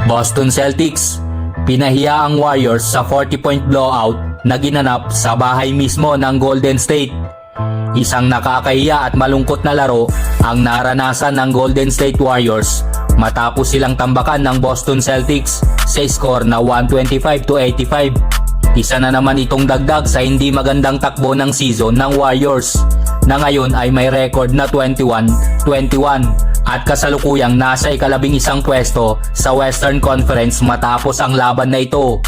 Boston Celtics, pinahiya ang Warriors sa 40-point blowout na ginanap sa bahay mismo ng Golden State. Isang nakakahiya at malungkot na laro ang naranasan ng Golden State Warriors matapos silang tambakan ng Boston Celtics sa score na 125-85. Isa na naman itong dagdag sa hindi magandang takbo ng season ng Warriors na ngayon ay may record na 21-21 at kasalukuyang nasa ika-11 pwesto sa Western Conference matapos ang laban na ito.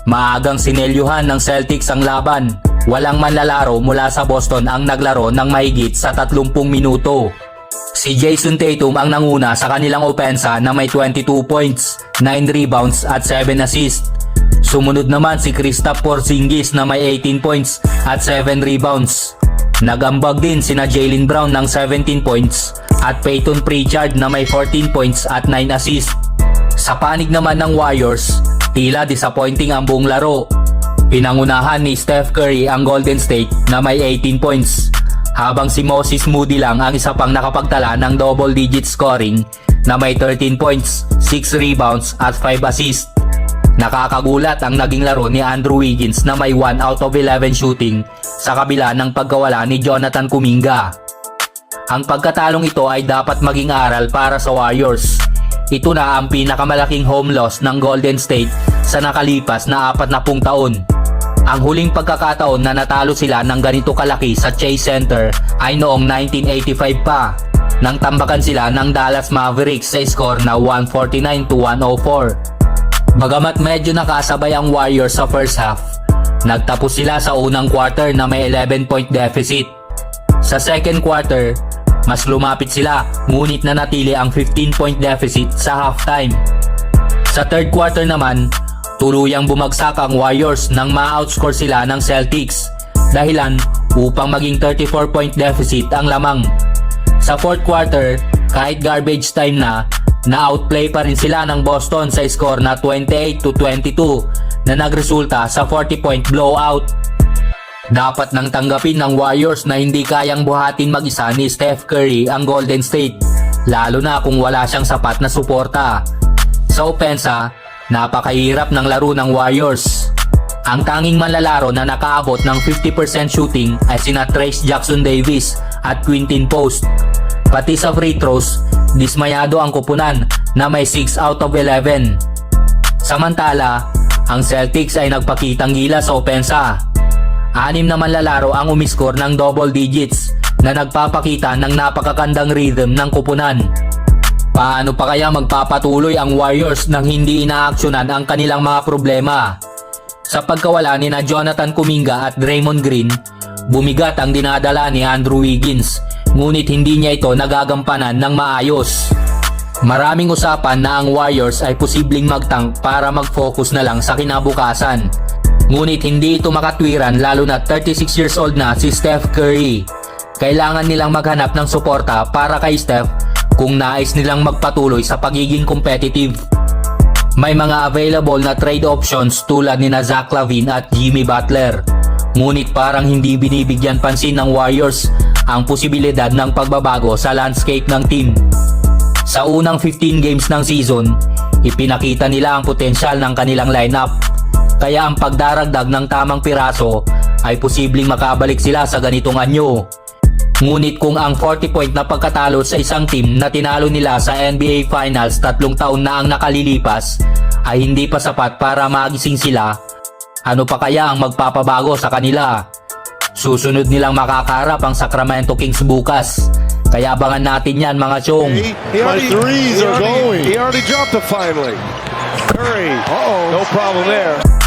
Maagang sinelyuhan ng Celtics ang laban. Walang manlalaro mula sa Boston ang naglaro ng mahigit sa 30 minuto. Si Jason Tatum ang nanguna sa kanilang opensa na may 22 points, 9 rebounds at 7 assists. Sumunod naman si Kristaps Porzingis na may 18 points at 7 rebounds. Nagambag din sina Jaylen Brown ng 17 points at Peyton Pritchard na may 14 points at 9 assists. Sa panig naman ng Warriors, tila disappointing ang buong laro. Pinangunahan ni Steph Curry ang Golden State na may 18 points, habang si Moses Moody lang ang isa pang nakapagtala ng double-digit scoring na may 13 points, 6 rebounds at 5 assists. Nakakagulat ang naging laro ni Andrew Wiggins na may 1 out of 11 shooting sa kabila ng pagkawala ni Jonathan Kuminga. Ang pagkatalong ito ay dapat maging aral para sa Warriors. Ito na ang pinakamalaking home loss ng Golden State sa nakalipas na 40 taon. Ang huling pagkakataon na natalo sila ng ganito kalaki sa Chase Center ay noong 1985 pa, nang tambakan sila ng Dallas Mavericks sa score na 149-104. Bagamat medyo nakasabay ang Warriors sa first half, nagtapos sila sa unang quarter na may 11-point deficit. Sa second quarter, mas lumapit sila ngunit nanatili ang 15-point deficit sa halftime. Sa third quarter naman, tuluyang bumagsak ang Warriors nang ma-outscore sila ng Celtics, dahilan upang maging 34-point deficit ang lamang. Sa fourth quarter, kahit garbage time na-outplay pa rin sila ng Boston sa score na 28-22 na nagresulta sa 40-point blowout. Dapat nang tanggapin ng Warriors na hindi kayang buhatin mag-isa ni Steph Curry ang Golden State, lalo na kung wala siyang sapat na suporta. Sa opensa, napakahirap ng laro ng Warriors. Ang tanging manlalaro na nakaabot ng 50% shooting ay sina Trayce Jackson-Davis at Quinton Post. Pati sa free throws, dismayado ang kupunan na may 6 out of 11. Samantala, ang Celtics ay nagpakitang gila sa opensa. 6 na manlalaro ang umiskor ng double digits na nagpapakita ng napakagandang rhythm ng kupunan. Paano pa kaya magpapatuloy ang Warriors nang hindi inaaksyonan ang kanilang mga problema? Sa pagkawala ni Jonathan Kuminga at Draymond Green, bumigat ang dinadala ni Andrew Wiggins, ngunit hindi niya ito nagagampanan ng maayos. Maraming usapan na ang Warriors ay posibleng magtank para mag-focus na lang sa kinabukasan. Ngunit hindi ito makatwiran lalo na 36 years old na si Steph Curry. Kailangan nilang maghanap ng suporta para kay Steph kung nais nilang magpatuloy sa pagiging competitive. May mga available na trade options tulad ni Zach LaVine at Jimmy Butler. Ngunit parang hindi binibigyan pansin ng Warriors ang posibilidad ng pagbabago sa landscape ng team. Sa unang 15 games ng season, ipinakita nila ang potensyal ng kanilang lineup. Kaya ang pagdaragdag ng tamang piraso ay posibleng makabalik sila sa ganitong anyo. Ngunit kung ang 40-point na pagkatalo sa isang team na tinalo nila sa NBA Finals 3 taon na ang nakalilipas ay hindi pa sapat para magising sila, ano pa kaya ang magpapabago sa kanila? Susunod nilang makakaharap ang Sacramento Kings bukas. Kaya abangan natin yan mga chong. My threes are going. He already dropped it finally. Curry. No problem there.